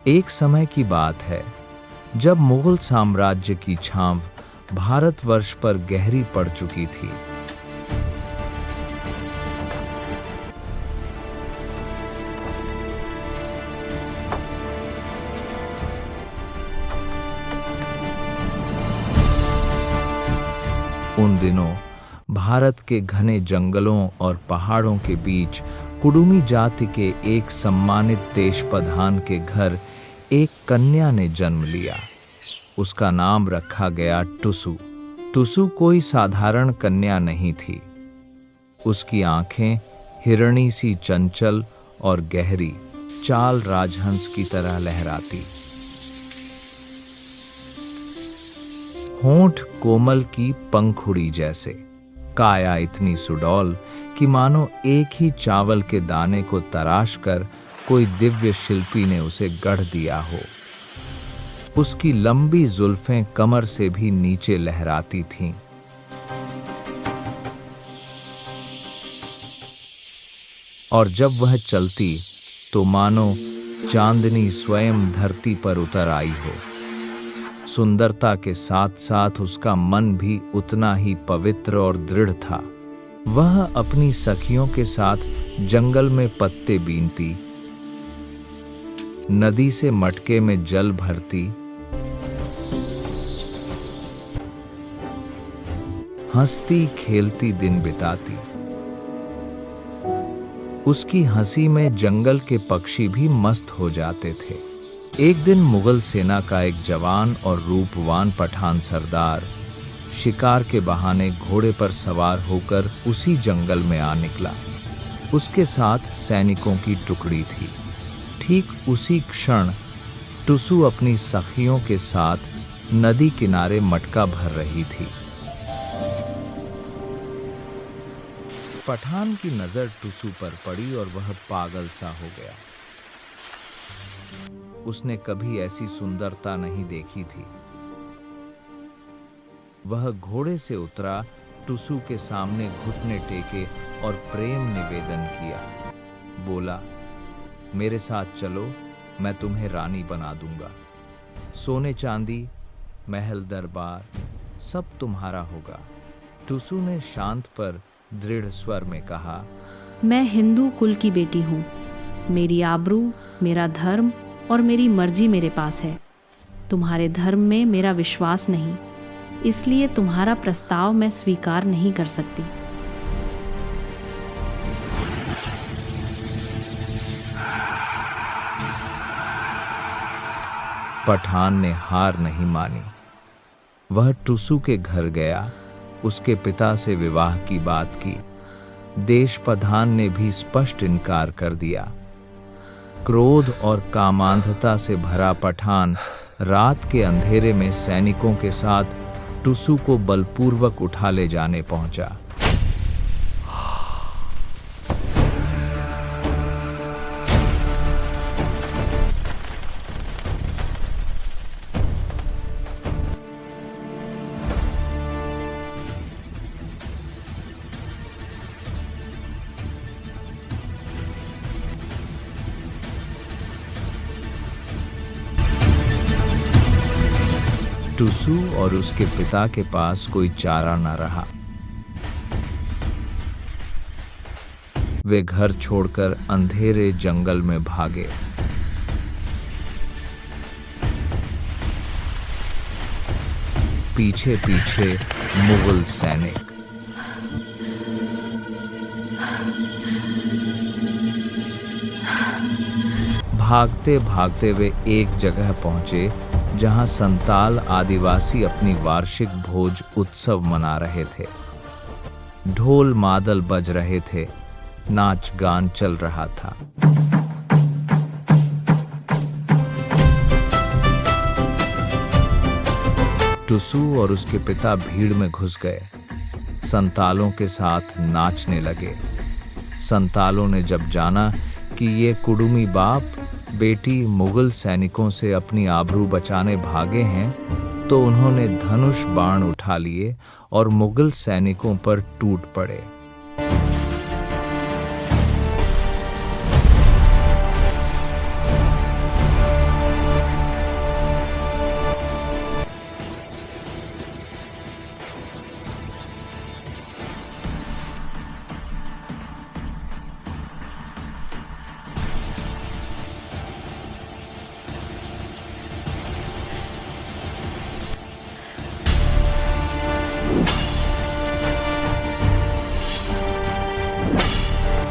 एक समय की बात है जब मुगल साम्राज्य की छांव भारतवर्ष पर गहरी पड़ चुकी थी। उन दिनों भारत के घने जंगलों और पहाड़ों के बीच कुडुमी जाति के एक सम्मानित देश प्रधान के घर एक कन्या ने जन्म लिया। उसका नाम रखा गया टुसु। टुसु कोई साधारण कन्या नहीं थी। उसकी आंखें हिरणी सी चंचल और गहरी, चाल राजहंस की तरह लहराती, होंठ कोमल की पंखुड़ी जैसे, काया इतनी सुडौल कि मानो एक ही चावल के दाने को तराश कर कोई दिव्य शिल्पी ने उसे गढ़ दिया हो। उसकी लंबी जुल्फें कमर से भी नीचे लहराती थीं। और जब वह चलती तो मानो चांदनी स्वयं धरती पर उतर आई हो। सुंदरता के साथ साथ उसका मन भी उतना ही पवित्र और दृढ़ था। वह अपनी सखियों के साथ जंगल में पत्ते बीनती, नदी से मटके में जल भरती, हंसती खेलती दिन बिताती। उसकी हंसी में जंगल के पक्षी भी मस्त हो जाते थे। एक दिन मुगल सेना का एक जवान और रूपवान पठान सरदार शिकार के बहाने घोड़े पर सवार होकर उसी जंगल में आ निकला। उसके साथ सैनिकों की टुकड़ी थी। ठीक उसी क्षण टुसु अपनी सखियों के साथ नदी किनारे मटका भर रही थी। पठान की नजर टुसु पर पड़ी और वह पागल सा हो गया। उसने कभी ऐसी सुंदरता नहीं देखी थी। वह घोड़े से उतरा, टुसु के सामने घुटने टेके और प्रेम निवेदन किया। बोला, मेरे साथ चलो, मैं तुम्हें रानी बना दूंगा। सोने चांदी, महल दरबार सब तुम्हारा होगा। टुसु ने शांत पर दृढ़ स्वर में कहा, मैं हिंदू कुल की बेटी हूँ। मेरी आबरू, मेरा धर्म और मेरी मर्जी मेरे पास है। तुम्हारे धर्म में मेरा विश्वास नहीं, इसलिए तुम्हारा प्रस्ताव मैं स्वीकार नहीं कर सकती। पठान ने हार नहीं मानी। वह टुसु के घर गया, उसके पिता से विवाह की बात की। देश प्रधान ने भी स्पष्ट इनकार कर दिया। क्रोध और कामांधता से भरा पठान रात के अंधेरे में सैनिकों के साथ टुसु को बलपूर्वक उठा ले जाने पहुंचा। टुसु और उसके पिता के पास कोई चारा न रहा। वे घर छोड़कर अंधेरे जंगल में भागे। पीछे पीछे मुगल सैनिक। भागते भागते वे एक जगह पहुंचे जहां संताल आदिवासी अपनी वार्षिक भोज उत्सव मना रहे थे। ढोल मादल बज रहे थे, नाच गान चल रहा था। टुसु और उसके पिता भीड़ में घुस गए। संतालों के साथ नाचने लगे। संतालों ने जब जाना कि ये कुडुमी बाप बेटी मुगल सैनिकों से अपनी आबरू बचाने भागे हैं, तो उन्होंने धनुष बाण उठा लिए और मुगल सैनिकों पर टूट पड़े।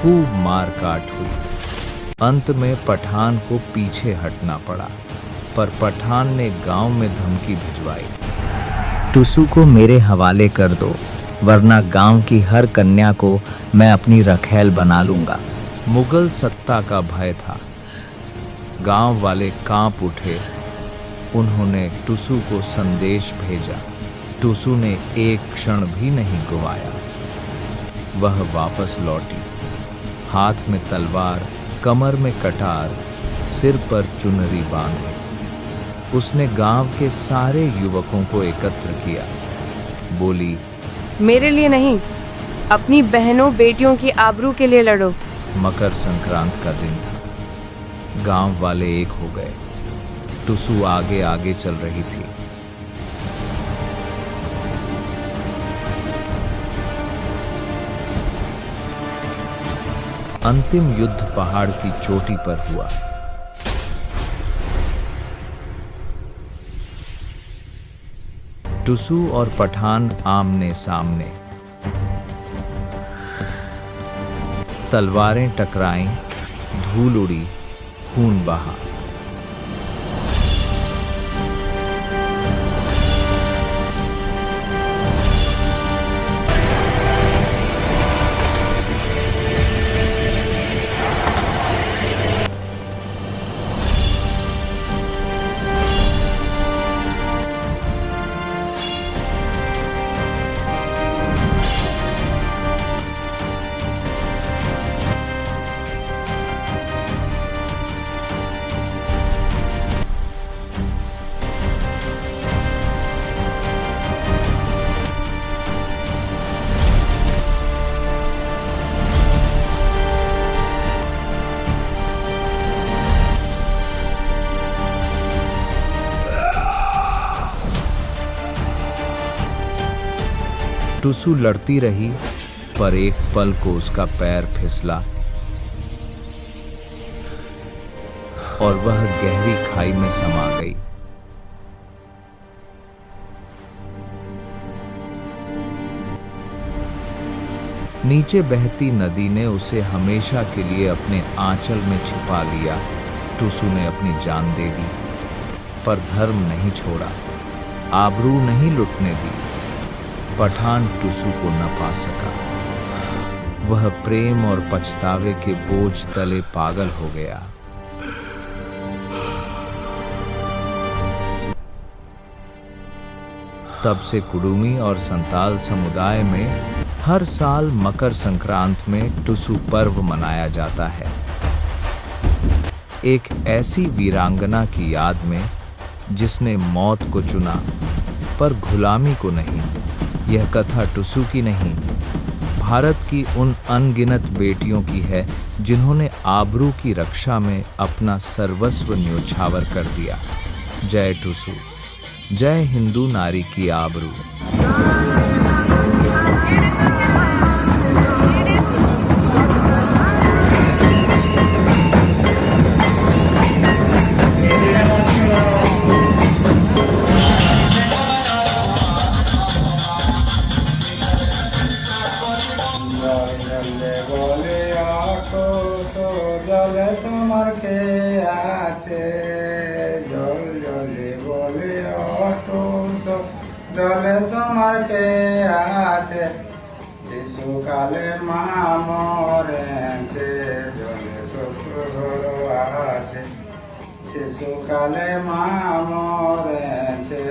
खूब मार काट हुई। अंत में पठान को पीछे हटना पड़ा, पर पठान ने गांव में धमकी भिजवाई, टुसू को मेरे हवाले कर दो, वरना गांव की हर कन्या को मैं अपनी रखैल बना लूंगा। मुगल सत्ता का भय था। गांव वाले कांप उठे। उन्होंने टुसू को संदेश भेजा। टुसू ने एक क्षण भी नहीं गंवाया। वह वापस लौटी, हाथ में तलवार, कमर में कटार, सिर पर चुनरी बांधे। उसने गांव के सारे युवकों को एकत्र किया। बोली, मेरे लिए नहीं, अपनी बहनों बेटियों की आबरू के लिए लड़ो। मकर संक्रांत का दिन था। गांव वाले एक हो गए। टुसू आगे आगे चल रही थी। अंतिम युद्ध पहाड़ की चोटी पर हुआ। टुसू और पठान आमने सामने। तलवारें टकराईं, धूल उड़ी, खून बहा। टुसू लड़ती रही, पर एक पल को उसका पैर फिसला और वह गहरी खाई में समा गई। नीचे बहती नदी ने उसे हमेशा के लिए अपने आंचल में छिपा लिया। टुसू ने अपनी जान दे दी, पर धर्म नहीं छोड़ा, आबरू नहीं लुटने दी। पठान टुसू को न पा सका। वह प्रेम और पछतावे के बोझ तले पागल हो गया। तब से कुडुमी और संताल समुदाय में हर साल मकर संक्रांत में टुसू पर्व मनाया जाता है, एक ऐसी वीरांगना की याद में जिसने मौत को चुना पर गुलामी को नहीं। यह कथा टुसू की नहीं, भारत की उन अनगिनत बेटियों की है जिन्होंने आबरू की रक्षा में अपना सर्वस्व न्योछावर कर दिया। जय टुसू, जय हिंदू नारी की आबरू। জলে তোমার কে আছে, জল জলে বলে অটো জলে তোমার কে আছে, শিশুকালে মা মরেছে, জলে শ্বশুর আছে, শিশুকালে মা মরেছে।